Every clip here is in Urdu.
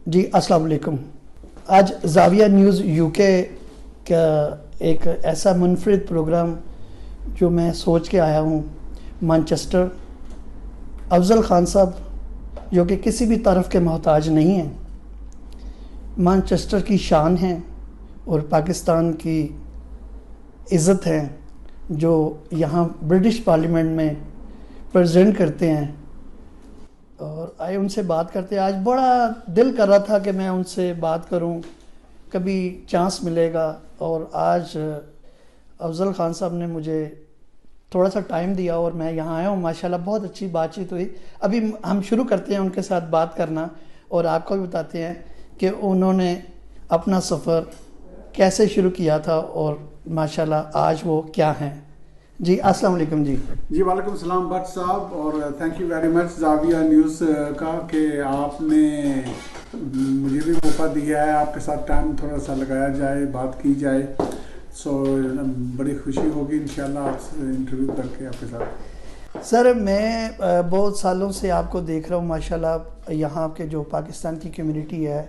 جی السلام علیکم. آج زاویہ نیوز یو کے کا ایک ایسا منفرد پروگرام جو میں سوچ کے آیا ہوں، مانچسٹر. افضل خان صاحب جو کہ کسی بھی طرف کے محتاج نہیں ہیں، مانچسٹر کی شان ہیں اور پاکستان کی عزت ہیں، جو یہاں برٹش پارلیمنٹ میں پریزنٹ کرتے ہیں. اور آئے ان سے بات کرتے ہیں. آج بڑا دل کر رہا تھا کہ میں ان سے بات کروں، کبھی چانس ملے گا. اور آج افضل خان صاحب نے مجھے تھوڑا سا ٹائم دیا اور میں یہاں آیا ہوں. ماشاءاللہ بہت اچھی بات چیت ہوئی. ابھی ہم شروع کرتے ہیں ان کے ساتھ بات کرنا اور آپ کو بھی بتاتے ہیں کہ انہوں نے اپنا سفر کیسے شروع کیا تھا اور ماشاءاللہ آج وہ کیا ہیں. جی السلام علیکم. جی وعلیکم السلام بٹ صاحب، اور تھینک یو ویری مچ زاویہ نیوز کا کہ آپ نے مجھے بھی موقع دیا ہے، آپ کے ساتھ ٹائم تھوڑا سا لگایا جائے، بات کی جائے. بڑی خوشی ہوگی انشاءاللہ آپ سے انٹرویو کر کے آپ کے ساتھ. سر میں بہت سالوں سے آپ کو دیکھ رہا ہوں ماشاءاللہ. یہاں کے جو پاکستان کی کمیونٹی ہے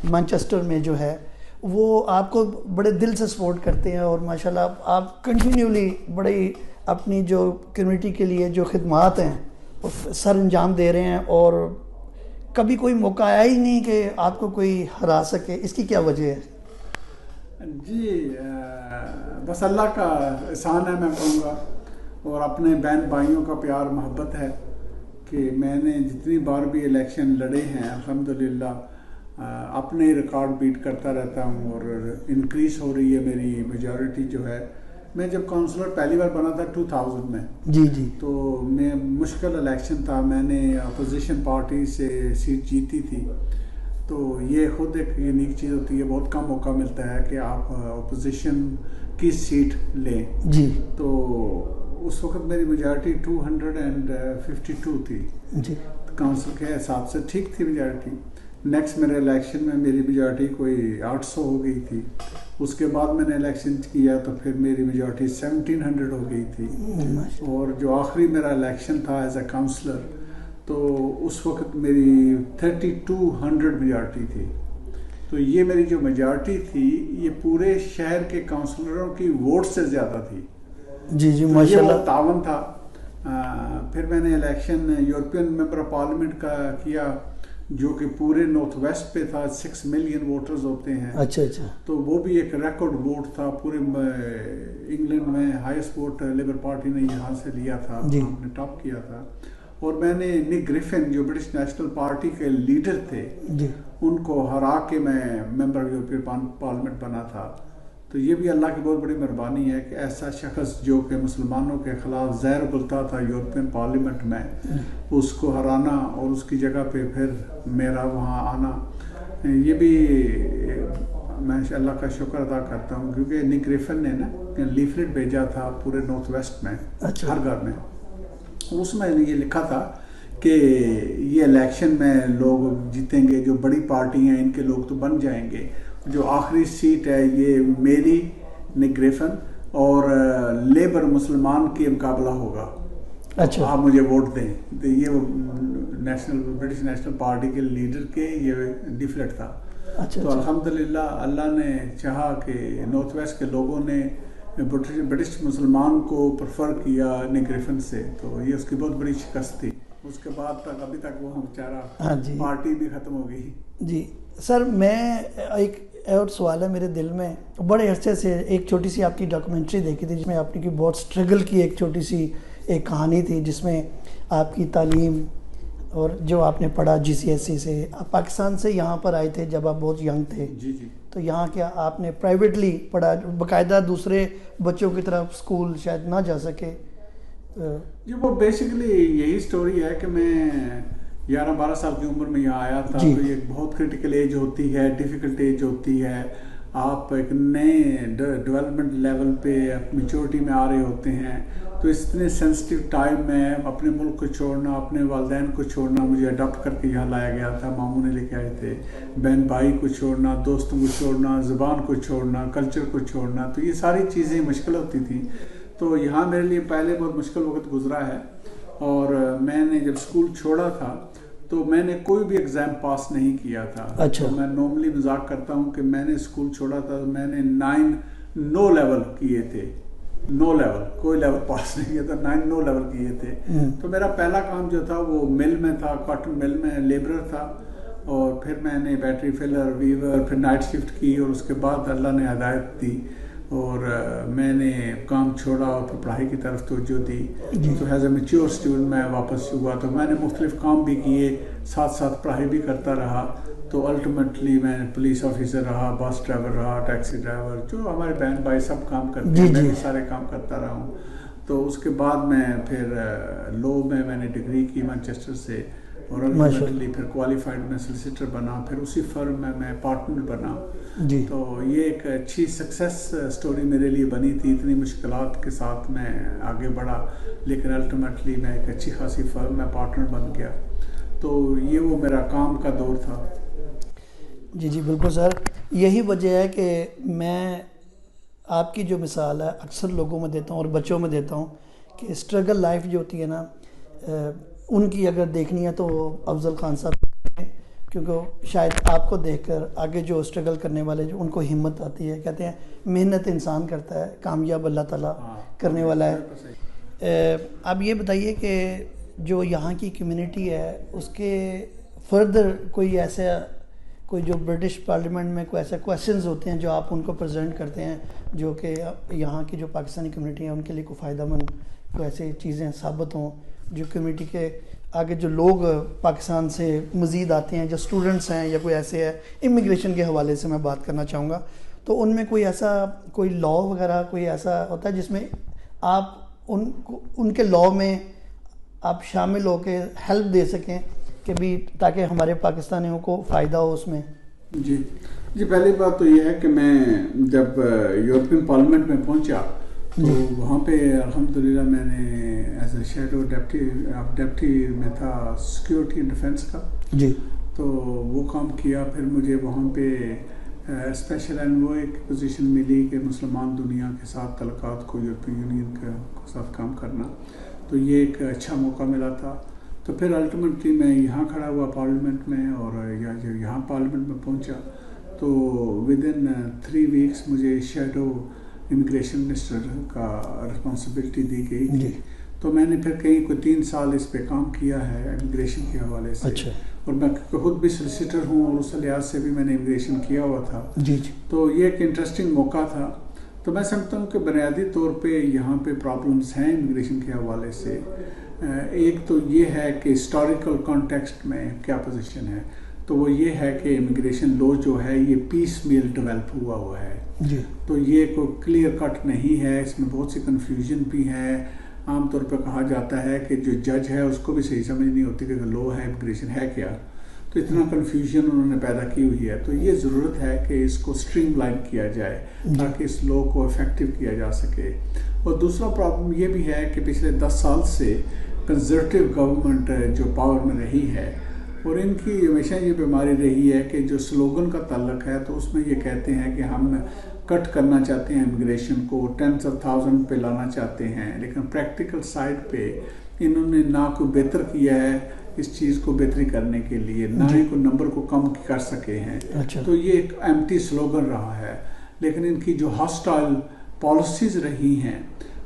مانچسٹر میں جو ہے، وہ آپ کو بڑے دل سے سپورٹ کرتے ہیں اور ماشاءاللہ آپ کنٹینیولی بڑی اپنی جو کمیونٹی کے لیے جو خدمات ہیں سر انجام دے رہے ہیں، اور کبھی کوئی موقع آیا ہی نہیں کہ آپ کو کوئی ہرا سکے. اس کی کیا وجہ ہے؟ جی بس اللہ کا احسان ہے میں کہوں گا، اور اپنے بہن بھائیوں کا پیار محبت ہے کہ میں نے جتنی بار بھی الیکشن لڑے ہیں الحمدللہ اپنے ریکارڈ بیٹ کرتا رہتا ہوں، اور انکریز ہو رہی ہے میری میجورٹی جو ہے. میں جب کونسلر پہلی بار بنا تھا 2000 میں، جی تو میں مشکل الیکشن تھا، میں نے اپوزیشن پارٹی سے سیٹ جیتی تھی. تو یہ خود ایک یونیک چیز ہوتی ہے، بہت کم موقع ملتا ہے کہ آپ اپوزیشن کی سیٹ لیں. جی تو اس وقت میری میجورٹی 252 تھی. جی کونسل کے حساب سے ٹھیک تھی میجورٹی. نیکسٹ میرے الیکشن میں میری میجورٹی کوئی 800 ہو گئی تھی. اس کے بعد میں نے الیکشن کیا تو پھر میری میجورٹی 1700 ہو گئی تھی. اور جو آخری میرا الیکشن تھا ایز اے کاؤنسلر، تو اس وقت میری 3200 میجورٹی تھی. تو یہ میری جو میجورٹی تھی یہ پورے شہر کے کاؤنسلروں کی ووٹ سے زیادہ تھی. جی جی ماشاءاللہ. یہ تعاون تھا. پھر میں نے election European member of parliament کا کیا، جو کہ پورے نارتھ ویسٹ پہ تھا. 6 ملین ووٹرز ہوتے ہیں. اچھا اچھا. تو وہ بھی ایک ریکارڈ ووٹ تھا پورے انگلینڈ میں. ہائیسٹ ووٹ لیبر پارٹی نے یہاں سے لیا تھا، ہم نے ٹاپ کیا تھا. اور میں نے نک گریفن جو برٹش نیشنل پارٹی کے لیڈر تھے ان کو ہرا کے میں ممبر آف یورپین پارلیمنٹ بنا تھا. تو یہ بھی اللہ کی بہت بڑی مہربانی ہے کہ ایسا شخص جو کہ مسلمانوں کے خلاف زہر بلتا تھا یورپین پارلیمنٹ میں، اس کو ہرانا اور اس کی جگہ پہ پھر میرا وہاں آنا، یہ بھی میں اللہ کا شکر ادا کرتا ہوں. کیونکہ نک گریفن نے نا لیفلیٹ بھیجا تھا پورے نارتھ ویسٹ میں ہر گھر میں. اس میں یہ لکھا تھا کہ یہ الیکشن میں لوگ جیتیں گے، جو بڑی پارٹی ہیں ان کے لوگ تو بن جائیں گے، جو آخری سیٹ ہے یہ میری نک گریفن اور لیبر مسلمان کی مقابلہ ہوگا. اچھا آپ مجھے ووٹ دیں. تو یہ برٹش نیشنل پارٹی کے لیڈر کے یہ لیفلیٹ تھا. تو الحمدللہ اللہ نے چاہا کہ نارتھ ویسٹ کے لوگوں نے برٹش مسلمان کو پریفر کیا نک گریفن سے. تو یہ اس کی بہت بڑی شکست تھی. اس کے بعد تک ابھی تک وہ بیچارہ پارٹی بھی ختم ہو گئی. جی سر، میں ایک اور سوال ہے میرے دل میں. بڑے عرصے سے ایک چھوٹی سی آپ کی ڈاکومنٹری دیکھی تھی جس میں آپ نے کی بہت سٹرگل کی ایک چھوٹی سی ایک کہانی تھی، جس میں آپ کی تعلیم اور جو آپ نے پڑھا GCSE سے. آپ پاکستان سے یہاں پر آئے تھے جب آپ بہت ینگ تھے. جی جی. تو یہاں کیا آپ نے پرائیویٹلی پڑھا، باقاعدہ دوسرے بچوں کی طرف اسکول شاید نہ جا سکے؟ جی وہ بیسیکلی یہی سٹوری ہے کہ میں 11-12 سال کی عمر میں یہاں آیا تھا. تو یہ بہت کرٹیکل ایج ہوتی ہے، ڈیفیکلٹ ایج ہوتی ہے. آپ ایک نئے ڈیولپمنٹ لیول پہ میچورٹی میں آ رہے ہوتے ہیں. تو اتنے سینسٹیو ٹائم میں اپنے ملک کو چھوڑنا، اپنے والدین کو چھوڑنا، مجھے اڈاپٹ کر کے یہاں لایا گیا تھا، ماموں نے لے کے آئے تھے. بہن بھائی کو چھوڑنا، دوستوں کو چھوڑنا، زبان کو چھوڑنا، کلچر کو چھوڑنا، تو یہ ساری چیزیں مشکل ہوتی تھیں. تو یہاں میرے لیے پہلے بہت مشکل وقت گزرا ہے. اور میں نے جب اسکول چھوڑا تھا تو میں نے کوئی بھی ایگزام پاس نہیں کیا تھا. اچھا. تو میں نارملی مذاق کرتا ہوں کہ میں نے اسکول چھوڑا تھا تو میں نے 9 لیول کیے تھے. 9 لیول, کوئی لیول پاس نہیں کیا تھا, 9 لیول کیے تھے. تو میرا پہلا کام جو تھا وہ مل میں تھا, کاٹن مل میں لیبرر تھا. اور پھر میں نے بیٹری فلر, ویور, پھر نائٹ شفٹ کی, اور اس کے بعد اللہ نے ہدایت دی اور میں نے کام چھوڑا اور پھر پڑھائی کی طرف توجہ دی. تو ایز اے میچور اسٹوڈنٹ میں واپس ہوا. تو میں نے مختلف کام بھی کیے, ساتھ ساتھ پڑھائی بھی کرتا رہا. تو الٹیمیٹلی میں پولیس آفیسر رہا, بس ڈرائیور رہا, ٹیکسی ڈرائیور, جو ہمارے بہن بھائی سب کام کرتے ہیں, میں بھی سارے کام کرتا رہا ہوں. تو اس کے بعد میں پھر لو میں نے ڈگری کی مانچسٹر سے, اور الٹیمیٹلی پھر کوالیفائڈ میں سولیسیٹر بنا, پھر اسی فرم میں پارٹنر بنا. تو یہ ایک اچھی سکسیس سٹوری میرے لیے بنی تھی. اتنی مشکلات کے ساتھ میں آگے بڑھا, لیکن الٹیمیٹلی میں ایک اچھی خاصی فرم میں پارٹنر بن گیا. تو یہ وہ میرا کام کا دور تھا. جی بالکل سر, یہی وجہ ہے کہ میں آپ کی جو مثال ہے اکثر لوگوں میں دیتا ہوں اور بچوں میں دیتا ہوں کہ اسٹرگل لائف جو ہوتی ہے نا, ان کی اگر دیکھنی ہے تو افضل خان صاحب, کیونکہ شاید آپ کو دیکھ کر آگے جو اسٹرگل کرنے والے جو ان کو ہمت آتی ہے. کہتے ہیں محنت انسان کرتا ہے, کامیاب اللہ تعالیٰ کرنے والا ہے. آپ یہ بتائیے کہ جو یہاں کی کمیونٹی ہے اس کے فردر کوئی ایسا, کوئی جو برٹش پارلیمنٹ میں کوئی ایسے کویسچنز ہوتے ہیں جو آپ ان کو پریزنٹ کرتے ہیں جو کہ یہاں کی جو پاکستانی کمیونٹی ہے ان کے لیے کوئی فائدہ مند کوئی ایسی چیزیں ثابت ہوں, جو کمیونٹی کے آگے جو لوگ پاکستان سے مزید آتے ہیں, جو اسٹوڈنٹس ہیں یا کوئی ایسے ہے, امیگریشن کے حوالے سے میں بات کرنا چاہوں گا, تو ان میں کوئی ایسا کوئی لا وغیرہ کوئی ایسا ہوتا ہے جس میں آپ ان کے لا میں آپ شامل ہو کے ہیلپ دے سکیں کہ بھی تاکہ ہمارے پاکستانیوں کو فائدہ ہو اس میں؟ جی پہلی بات تو یہ ہے کہ میں جب یورپین پارلیمنٹ میں پہنچا تو وہاں پہ الحمدللہ میں نے ایز اے شیڈو ڈیپٹی میں تھا سیکیورٹی اینڈ ڈیفینس کا. جی تو وہ کام کیا. پھر مجھے وہاں پہ اسپیشل انوائے کی پوزیشن ملی کہ مسلمان دنیا کے ساتھ تعلقات کو یورپین یونین کے ساتھ کام کرنا. تو یہ ایک اچھا موقع ملا تھا. تو پھر الٹیمیٹلی میں یہاں کھڑا ہوا پارلیمنٹ میں, اور یہاں پارلیمنٹ میں پہنچا تو ود ان 3 ویکس مجھے شیڈو امیگریشن منسٹر کا رسپانسبلٹی دی گئی تھی. تو میں نے پھر کوئی 3 سال اس پہ کام کیا ہے امیگریشن کے حوالے سے. اور میں خود بھی سولیسیٹر ہوں اور اس لحاظ سے بھی میں نے امیگریشن کیا ہوا تھا. تو یہ ایک انٹرسٹنگ موقع تھا. تو میں سمجھتا ہوں کہ بنیادی طور پہ یہاں پہ پرابلمس ہیں امیگریشن کے حوالے سے. ایک تو یہ ہے کہ ہسٹوریکل کانٹیکسٹ میں کیا پوزیشن ہے. تو وہ یہ ہے کہ امیگریشن لا جو ہے یہ پیس میل ڈیولپ ہوا ہے. تو یہ کوئی کلیئر کٹ نہیں ہے, اس میں بہت سی کنفیوژن بھی ہے. عام طور پہ کہا جاتا ہے کہ جو جج ہے اس کو بھی صحیح سمجھ نہیں ہوتی کہ لا ہے امیگریشن ہے کیا. تو اتنا کنفیوژن انہوں نے پیدا کی ہوئی ہے. تو یہ ضرورت ہے کہ اس کو اسٹریم لائن کیا جائے تاکہ اس لا کو افیکٹو کیا جا سکے. اور دوسرا پرابلم یہ بھی ہے کہ پچھلے 10 سال سے کنزرویٹو گورنمنٹ جو پاور میں رہی ہے, اور ان کی ہمیشہ یہ بیماری رہی ہے کہ جو سلوگن کا تعلق ہے تو اس میں یہ کہتے ہیں کہ ہم کٹ کرنا چاہتے ہیں امیگریشن کو, 10,000 پہ لانا چاہتے ہیں, لیکن پریکٹیکل سائڈ پہ انہوں نے نہ کوئی بہتر کیا ہے اس چیز کو بہتری کرنے کے لیے, نہ ہی کوئی نمبر کو کم کر سکے ہیں. تو یہ ایک ایمٹی سلوگن رہا ہے. لیکن ان کی جو ہاسٹائل پالیسیز رہی ہیں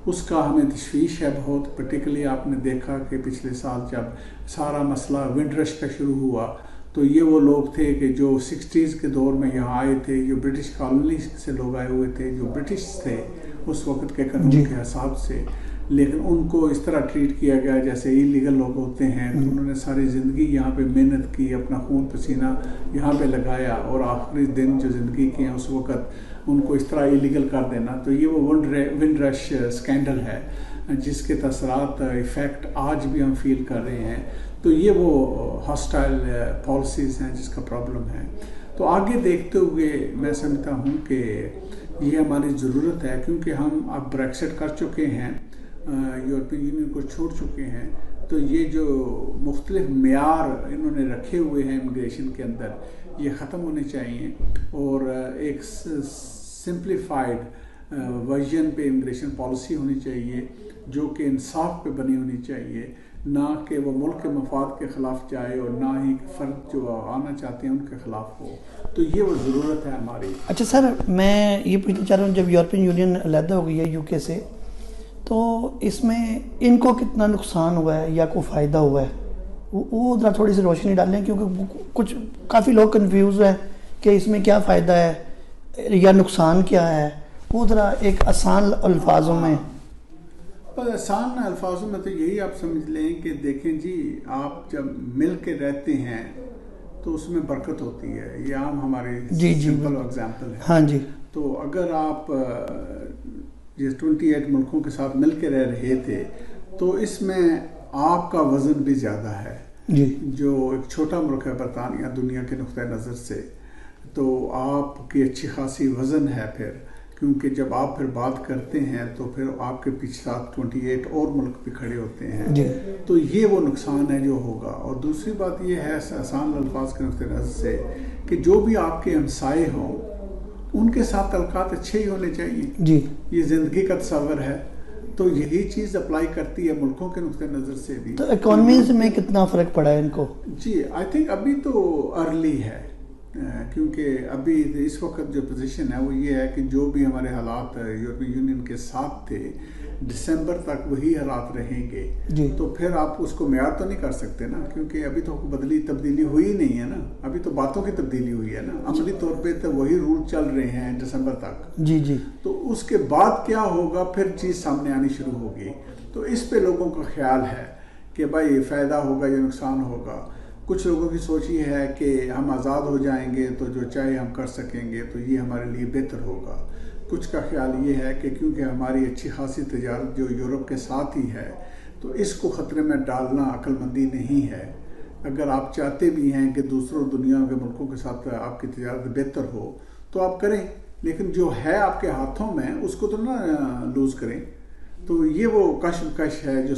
اس کا ہمیں تشویش ہے بہت. پرٹیکولرلی آپ نے دیکھا کہ پچھلے سال جب سارا مسئلہ ونڈ رش کا شروع ہوا تو یہ وہ لوگ تھے کہ جو 60s کے دور میں یہاں آئے تھے, جو برٹش کالونی سے لوگ آئے ہوئے تھے, جو برٹش تھے اس وقت کے قانون کے حساب سے, لیکن ان کو اس طرح ٹریٹ کیا گیا جیسے ایلیگل لوگ ہوتے ہیں. تو انہوں نے ساری زندگی یہاں پہ محنت کی, اپنا خون پسینہ یہاں پہ لگایا, اور آخری دن جو زندگی کی ہیں اس وقت ان کو اس طرح ایلیگل کر دینا. تو یہ وہ ونڈ رش اسکینڈل ہے جس کے تاثرات ایفیکٹ آج بھی ہم فیل کر رہے ہیں. تو یہ وہ ہاسٹائل پالیسیز ہیں جس کا پرابلم ہے. تو آگے دیکھتے ہوئے میں سمجھتا ہوں کہ یہ ہماری ضرورت ہے, کیونکہ ہم اب بریکسٹ کر چکے ہیں, یورپین یونین کو چھوڑ چکے ہیں. تو یہ جو مختلف معیار انہوں نے رکھے ہوئے ہیں امیگریشن کے اندر یہ ختم ہونے چاہیے, اور ایک سمپلیفائڈ ورژن پہ امیگریشن پالیسی ہونی چاہیے جو کہ انصاف پہ بنی ہونی چاہیے, نہ کہ وہ ملک کے مفاد کے خلاف جائے اور نہ ہی فرد جو آنا چاہتے ہیں ان کے خلاف ہو. تو یہ وہ ضرورت ہے ہماری. اچھا سر، میں یہ پوچھنا چاہ رہا ہوں، جب یورپین یونین علیحدہ ہو گئی ہے یو کے سے، تو اس میں ان کو کتنا نقصان ہوا ہے یا کوئی فائدہ ہوا ہے؟ وہ ذرا تھوڑی سی روشنی ڈالیں، کیونکہ کچھ کافی لوگ کنفیوز ہیں کہ اس میں کیا فائدہ ہے یا نقصان کیا ہے. وہ ذرا ایک آسان الفاظوں میں. آسان الفاظوں میں تو یہی آپ سمجھ لیں کہ دیکھیں جی، آپ جب مل کے رہتے ہیں تو اس میں برکت ہوتی ہے. یہ عام ہماری سمپل ایگزامپل ہے. ہاں جی. تو اگر آپ جس 28 ملکوں کے ساتھ مل کے رہ رہے تھے تو اس میں آپ کا وزن بھی زیادہ ہے جی. جو ایک چھوٹا ملک ہے برطانیہ دنیا کے نقطۂ نظر سے، تو آپ کی اچھی خاصی وزن ہے پھر، کیونکہ جب آپ پھر بات کرتے ہیں تو پھر آپ کے پیچھے ساتھ 28 اور ملک بھی کھڑے ہوتے ہیں جی. تو یہ وہ نقصان ہے جو ہوگا. اور دوسری بات یہ ہے آسان الفاظ کے نقطۂ نظر سے کہ جو بھی آپ کے ہمسائے ہوں ان کے ساتھ تعلقات اچھے ہی ہونے چاہیے. جی. یہ زندگی کا تصور ہے، تو یہی چیز اپلائی کرتی ہے ملکوں کے نقطۂ نظر سے بھی. تو اکانومیز میں کتنا فرق پڑا ہے ان کو؟ جی آئی تھنک ابھی تو ارلی ہے، کیونکہ ابھی اس وقت جو پوزیشن ہے وہ یہ ہے کہ جو بھی ہمارے حالات یورپین یونین کے ساتھ تھے دسمبر تک وہی حالات رہیں گے. جی. تو پھر آپ اس کو معیار تو نہیں کر سکتے نا، کیونکہ ابھی تو تبدیلی ہوئی نہیں ہے نا، ابھی تو باتوں کی تبدیلی ہوئی ہے نا. عملی طور پہ تو وہی رول چل رہے ہیں دسمبر تک. جی. جی. تو اس کے بعد کیا ہوگا پھر چیز سامنے آنی شروع ہوگی. تو اس پہ لوگوں کا خیال ہے کہ بھائی فائدہ ہوگا یا نقصان ہوگا. کچھ لوگوں کی سوچ یہ ہے کہ ہم آزاد ہو جائیں گے تو جو چاہے ہم کر سکیں گے تو یہ ہمارے لیے بہتر ہوگا. کچھ کا خیال یہ ہے کہ کیونکہ ہماری اچھی خاصی تجارت جو یورپ کے ساتھ ہی ہے تو اس کو خطرے میں ڈالنا عقل مندی نہیں ہے. اگر آپ چاہتے بھی ہیں کہ دوسروں دنیا کے ملکوں کے ساتھ آپ کی تجارت بہتر ہو تو آپ کریں، لیکن جو ہے آپ کے ہاتھوں میں اس کو تو نہ لوز کریں. تو یہ وہ کشمکش ہے، جو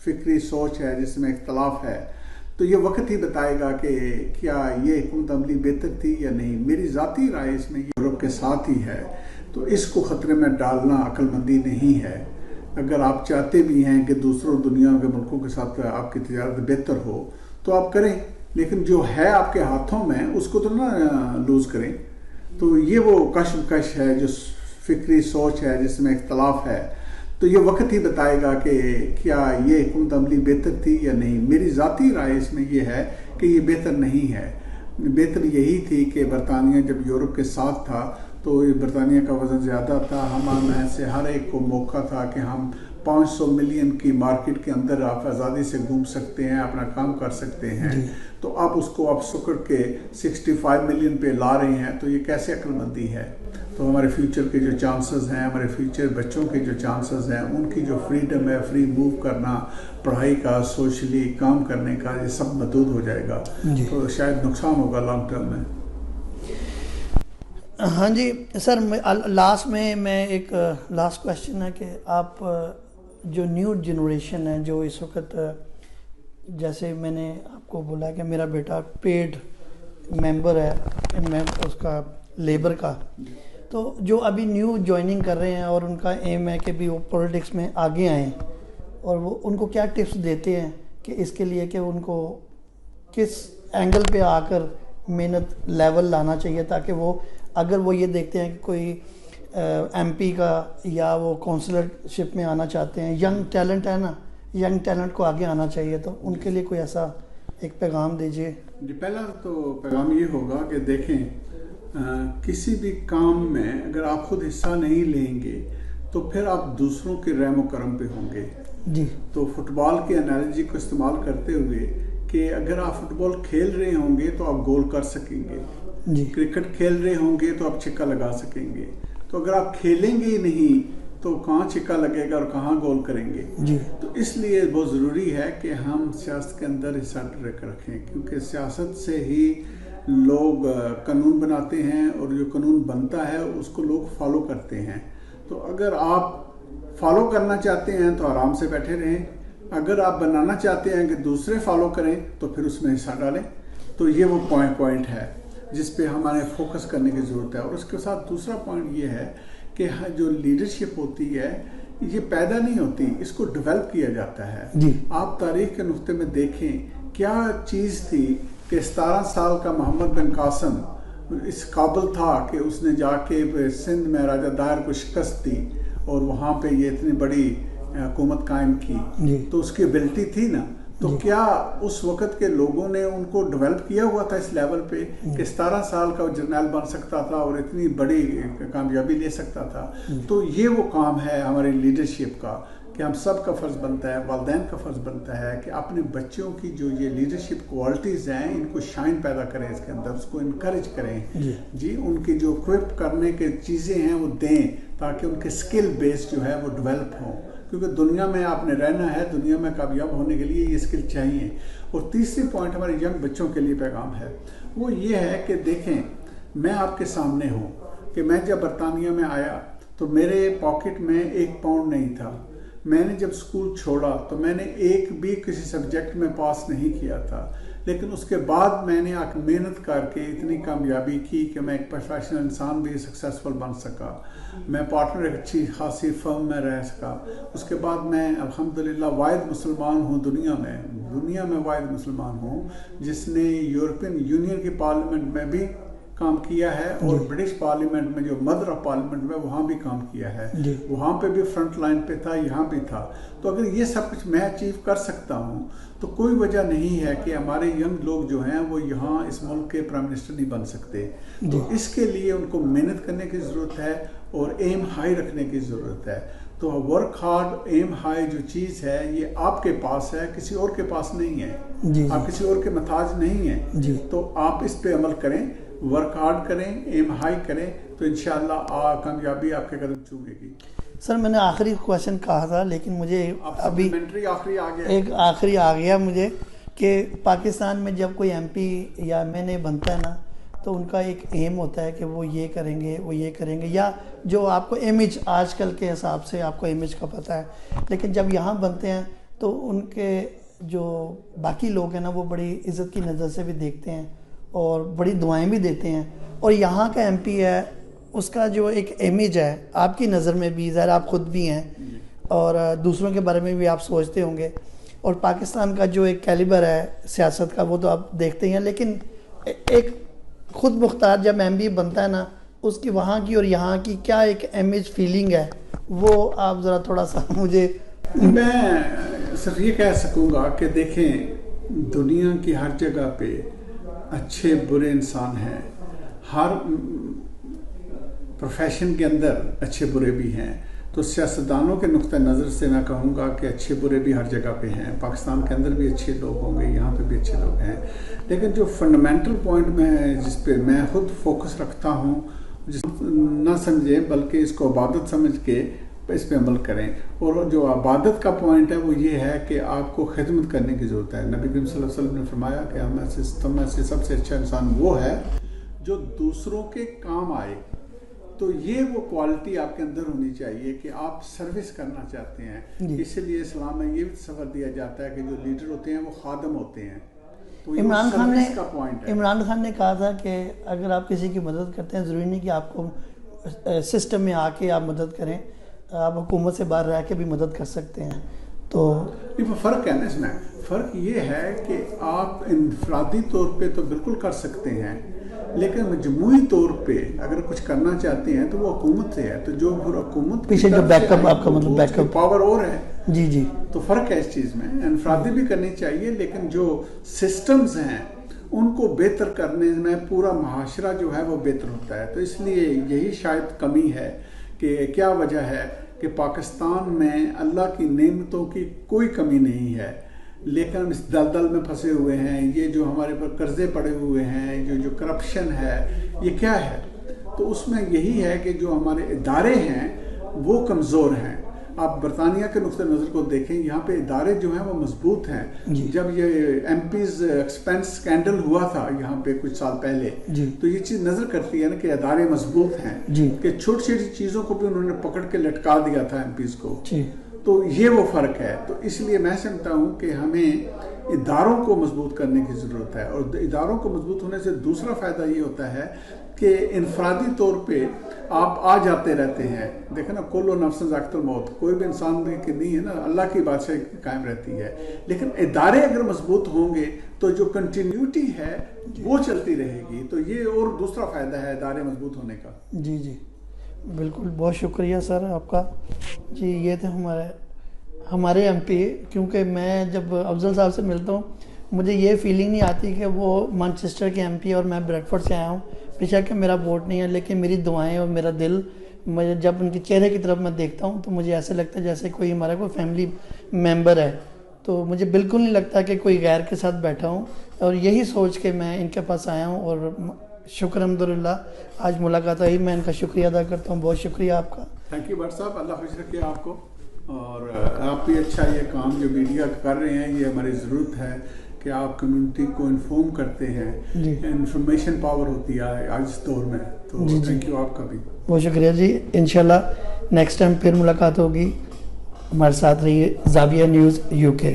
فکری سوچ ہے جس میں اختلاف ہے. تو یہ وقت ہی بتائے گا کہ کیا یہ حکمت عملی بہتر تھی یا نہیں. میری ذاتی رائے اس میں یورپ کے ساتھ ہی ہے، تو اس کو خطرے میں ڈالنا عقل مندی نہیں ہے. اگر آپ چاہتے بھی ہیں کہ دوسروں دنیا کے ملکوں کے ساتھ آپ کی تجارت بہتر ہو تو آپ کریں، لیکن جو ہے آپ کے ہاتھوں میں اس کو تو نہ لوز کریں. تو یہ وہ کشمکش ہے، جو فکری سوچ ہے جس میں اختلاف ہے. تو یہ وقت ہی بتائے گا کہ کیا یہ حکمت عملی بہتر تھی یا نہیں. میری ذاتی رائے اس میں یہ ہے کہ یہ بہتر نہیں ہے. بہتر یہی تھی کہ برطانیہ جب یورپ کے ساتھ تھا تو برطانیہ کا وزن زیادہ تھا. ہم میں سے ہر ایک کو موقع تھا کہ ہم 500 ملین کی مارکیٹ کے اندر آپ آزادی سے گھوم سکتے ہیں، اپنا کام کر سکتے ہیں. تو آپ اس کو آپ سکڑ کے 65 ملین پہ لا رہے ہیں، تو یہ کیسے عقل مندی ہے. تو ہمارے فیوچر کے جو چانسز ہیں، ہمارے فیوچر بچوں کے جو چانسز ہیں، ان کی جو فریڈم ہے، فری موو کرنا، پڑھائی کا، سوشلی کام کرنے کا، یہ سب محدود ہو جائے گا. تو شاید نقصان ہوگا لانگ ٹرم میں. ہاں جی سر، لاسٹ میں ایک لاسٹ کویشچن ہے کہ آپ جو نیو جنریشن ہے جو اس وقت، جیسے میں نے آپ کو بولا کہ میرا بیٹا پیڈ ممبر ہے میں اس کا لیبر کا، تو جو ابھی نیو جوائننگ کر رہے ہیں اور ان کا ایم ہے کہ بھی وہ پولیٹکس میں آگے آئیں، اور وہ ان کو کیا ٹپس دیتے ہیں کہ اس کے لیے کہ ان کو کس اینگل پہ آ کر محنت لیول لانا چاہیے، تاکہ وہ اگر وہ یہ دیکھتے ہیں کہ کوئی ایم پی کا یا وہ کونسلرشپ میں آنا چاہتے ہیں، ینگ ٹیلنٹ ہے نا، ینگ ٹیلنٹ کو آگے آنا چاہیے، تو ان کے لیے کوئی ایسا ایک پیغام دیجیے. جی پہلا تو پیغام یہ ہوگا کہ دیکھیں کسی بھی کام میں اگر آپ خود حصہ نہیں لیں گے تو پھر آپ دوسروں کے رحم و کرم پہ ہوں گے. جی. تو فٹ بال کی انالوجی کو استعمال کرتے ہوئے کہ اگر آپ فٹ بال کھیل رہے ہوں گے تو آپ گول کر سکیں گے. جی. کرکٹ کھیل رہے ہوں گے تو آپ چھکا لگا سکیں گے. تو اگر آپ کھیلیں گے ہی نہیں تو کہاں چھکا لگے گا اور کہاں گول کریں گے. جی. تو اس لیے بہت ضروری ہے کہ ہم سیاست کے اندر حصہ رکھیں، کیونکہ سیاست سے ہی لوگ قانون بناتے ہیں اور جو قانون بنتا ہے اس کو لوگ فالو کرتے ہیں. تو اگر آپ فالو کرنا چاہتے ہیں تو آرام سے بیٹھے رہیں، اگر آپ بنانا چاہتے ہیں کہ دوسرے فالو کریں تو پھر اس میں حصہ ڈالیں. تو یہ وہ پوائنٹ ہے جس پہ ہمارے فوکس کرنے کی ضرورت ہے. اور اس کے ساتھ دوسرا پوائنٹ یہ ہے کہ جو لیڈرشپ ہوتی ہے یہ پیدا نہیں ہوتی، اس کو ڈیولپ کیا جاتا ہے. جی. آپ تاریخ کے نقطے میں دیکھیں کیا چیز تھی کہ 17 سال کا محمد بن قاسم اس قابل تھا کہ اس نے جا کے سندھ میں راجہ دائر کو شکست دی اور وہاں پہ یہ اتنی بڑی حکومت قائم کی. جی. تو اس کی ابیلٹی تھی نا. تو کیا اس وقت کے لوگوں نے ان کو ڈیولپ کیا ہوا تھا اس لیول پہ کہ 17 سال کا وہ جرنیل بن سکتا تھا اور اتنی بڑی کامیابی لے سکتا تھا؟ تو یہ وہ کام ہے ہماری لیڈرشپ کا کہ ہم سب کا فرض بنتا ہے، والدین کا فرض بنتا ہے کہ اپنے بچوں کی جو یہ لیڈرشپ کوالٹیز ہیں ان کو شائن پیدا کریں، اس کے اندر اس کو انکریج کریں. جی ان کی جو اکوپ کرنے کے چیزیں ہیں وہ دیں تاکہ ان کے اسکل بیس جو ہے وہ ڈیولپ ہوں، کیونکہ دنیا میں آپ نے رہنا ہے، دنیا میں کامیاب ہونے کے لیے یہ اسکل چاہیے. اور تیسری پوائنٹ ہمارے ینگ بچوں کے لیے پیغام ہے وہ یہ ہے کہ دیکھیں میں آپ کے سامنے ہوں کہ میں جب برطانیہ میں آیا تو میرے پاکٹ میں 1 پاؤنڈ نہیں تھا. میں نے جب اسکول چھوڑا تو میں نے ایک بھی کسی سبجیکٹ میں پاس نہیں کیا تھا، لیکن اس کے بعد میں نے محنت کر کے اتنی کامیابی کی کہ میں ایک پروفیشنل انسان بھی سکسیسفل بن سکا. میں پارٹنر ایک اچھی خاصی فرم میں رہ سکا. اس کے بعد میں الحمدللہ واحد مسلمان ہوں دنیا میں واحد مسلمان ہوں جس نے یورپین یونین کی پارلیمنٹ میں بھی کام کیا ہے اور برٹش پارلیمنٹ میں جو مدر آف پارلیمنٹ میں وہاں بھی کام کیا ہے. وہاں پہ بھی فرنٹ لائن پہ تھا، یہاں بھی تھا. تو اگر یہ سب کچھ میں اچیو کر سکتا ہوں تو کوئی وجہ نہیں ہے کہ ہمارے ینگ لوگ جو ہیں وہ یہاں اس ملک کے پرائم منسٹر نہیں بن سکتے. تو اس کے لیے ان کو محنت کرنے کی ضرورت ہے اور ایم ہائی رکھنے کی ضرورت ہے. تو ورک ہارڈ ایم ہائی جو چیز ہے یہ آپ کے پاس ہے، کسی اور کے پاس نہیں ہے. آپ کسی اور کے محتاج نہیں ہیں. تو آپ اس پہ عمل کریں، ورک ہارڈ کریں، ایم ہائی کریں تو انشاءاللہ کامیابی آپ کے قدم چومے گی. سر میں نے آخری کویشچن کہا تھا لیکن مجھے ابھی ایک آخری آ گیا مجھے کہ پاکستان میں جب کوئی ایم پی یا ایم این اے بنتا ہے نا تو ان کا ایک ایم ہوتا ہے کہ وہ یہ کریں گے وہ یہ کریں گے، یا جو آپ کو امیج آج کل کے حساب سے آپ کو امیج کا پتہ ہے. لیکن جب یہاں بنتے ہیں تو ان کے جو باقی لوگ ہیں نا وہ بڑی عزت کی نظر سے بھی دیکھتے ہیں اور بڑی دعائیں بھی دیتے ہیں. اور یہاں کا ایم پی ہے اس کا جو ایک امیج ہے آپ کی نظر میں بھی، ظاہر آپ خود بھی ہیں اور دوسروں کے بارے میں بھی آپ سوچتے ہوں گے، اور پاکستان کا جو ایک کیلیبر ہے سیاست کا وہ تو آپ دیکھتے ہیں. لیکن ایک خود مختار جب ایم پی بنتا ہے نا اس کی وہاں کی اور یہاں کی کیا ایک امیج فیلنگ ہے وہ آپ ذرا تھوڑا سا مجھے. میں صرف یہ کہہ سکوں گا کہ دیکھیں دنیا کی ہر جگہ پہ اچھے برے انسان ہیں، ہر پروفیشن کے اندر اچھے برے بھی ہیں. تو سیاستدانوں کے نقطہ نظر سے میں کہوں گا کہ اچھے برے بھی ہر جگہ پہ ہیں. پاکستان کے اندر بھی اچھے لوگ ہوں گے، یہاں پہ بھی اچھے لوگ ہیں. لیکن جو فنڈامنٹل پوائنٹ میں جس پہ میں خود فوکس رکھتا ہوں، جس نہ سمجھیں بلکہ اس کو عبادت سمجھ کے اس پہ عمل کریں. اور جو عبادت کا پوائنٹ ہے وہ یہ ہے کہ آپ کو خدمت کرنے کی ضرورت ہے. نبی کریم صلی اللہ علیہ وسلم نے فرمایا کہ ہم سے سب سے اچھا انسان وہ ہے جو دوسروں کے کام آئے. تو یہ وہ کوالٹی آپ کے اندر ہونی چاہیے کہ آپ سروس کرنا چاہتے ہیں. اسی لیے اسلام میں یہ بھی تصور دیا جاتا ہے کہ جو لیڈر ہوتے ہیں وہ خادم ہوتے ہیں. تو عمران خان نے کہا تھا کہ اگر آپ کسی کی مدد کرتے ہیں ضروری نہیں کہ آپ کو سسٹم میں آ کے آپ مدد کریں، آپ حکومت سے باہر رہ کے بھی مدد کر سکتے ہیں. تو فرق ہے نا اس میں، فرق یہ ہے کہ آپ انفرادی طور پہ تو بالکل کر سکتے ہیں لیکن مجموعی طور پہ اگر کچھ کرنا چاہتے ہیں تو وہ حکومت سے ہے. تو جو حکومت پیچھے جو بیک اپ آپ کا مطلب بیک اپ پاور اور ہے. جی تو فرق ہے اس چیز میں. انفرادی بھی کرنی چاہیے لیکن جو سسٹمز ہیں ان کو بہتر کرنے میں پورا معاشرہ جو ہے وہ بہتر ہوتا ہے. تو اس لیے یہی شاید کمی ہے کہ کیا وجہ ہے کہ پاکستان میں اللہ کی نعمتوں کی کوئی کمی نہیں ہے لیکن ہم اس دلدل میں پھنسے ہوئے ہیں. یہ جو ہمارے پر قرضے پڑے ہوئے ہیں، جو کرپشن ہے، یہ کیا ہے؟ تو اس میں یہی ہے کہ جو ہمارے ادارے ہیں وہ کمزور ہیں. آپ برطانیہ کے نقطہ نظر کو دیکھیں، یہاں پہ ادارے جو ہیں وہ مضبوط ہیں. جب یہ ایم پیز ایکسپینس اسکینڈل ہوا تھا یہاں پہ کچھ سال پہلے تو یہ چیز نظر کرتی ہے نا کہ ادارے مضبوط ہیں کہ چھوٹی چھوٹی چیزوں کو بھی انہوں نے پکڑ کے لٹکا دیا تھا ایم پیز کو. تو یہ وہ فرق ہے. تو اس لیے میں سمجھتا ہوں کہ ہمیں اداروں کو مضبوط کرنے کی ضرورت ہے، اور اداروں کو مضبوط ہونے سے دوسرا فائدہ یہ ہوتا ہے کہ انفرادی طور پہ آپ آ جاتے رہتے ہیں. دیکھیں نا، کل نفس ذائقۃ الموت، کوئی بھی انسان کہ نہیں ہے نا، اللہ کی بادشاہی قائم رہتی ہے. لیکن ادارے اگر مضبوط ہوں گے تو جو کنٹینیوٹی ہے وہ چلتی رہے گی. تو یہ اور دوسرا فائدہ ہے ادارے مضبوط ہونے کا. جی جی بالکل، بہت شکریہ سر آپ کا. جی یہ تھے ہمارے ایم پی. کیونکہ میں جب افضل صاحب سے ملتا ہوں مجھے یہ فیلنگ نہیں آتی کہ وہ مانچسٹر کے ایم پی اور میں بریڈ فورڈ سے آیا ہوں. بے شک کہ میرا ووٹ نہیں ہے، لیکن میری دعائیں اور میرا دل، مجھے جب ان کے چہرے کی طرف میں دیکھتا ہوں تو مجھے ایسے لگتا ہے جیسے کوئی ہمارا کوئی فیملی ممبر ہے. تو مجھے بالکل نہیں لگتا کہ کوئی غیر کے ساتھ بیٹھا ہوں، اور یہی سوچ کے میں ان کے پاس آیا ہوں. اور شکر الحمدللہ آج ملاقات ہوئی، میں ان کا شکریہ ادا کرتا ہوں. بہت شکریہ آپ کا. تھینک یو بٹ صاحب، اللہ خوش رکھے آپ کو. اور آپ بھی اچھا یہ کام جو میڈیا کر رہے ہیں، یہ ہماری ضرورت ہے کہ آپ کمیونٹی کو انفارم کرتے ہیں. انفارمیشن پاور ہوتی ہے آج اس دور میں. تو تھینک یو آپ کا بھی. بہت شکریہ جی. انشاءاللہ نیکسٹ ٹائم پھر ملاقات ہوگی. ہمارے ساتھ رہیے زاویہ نیوز UK.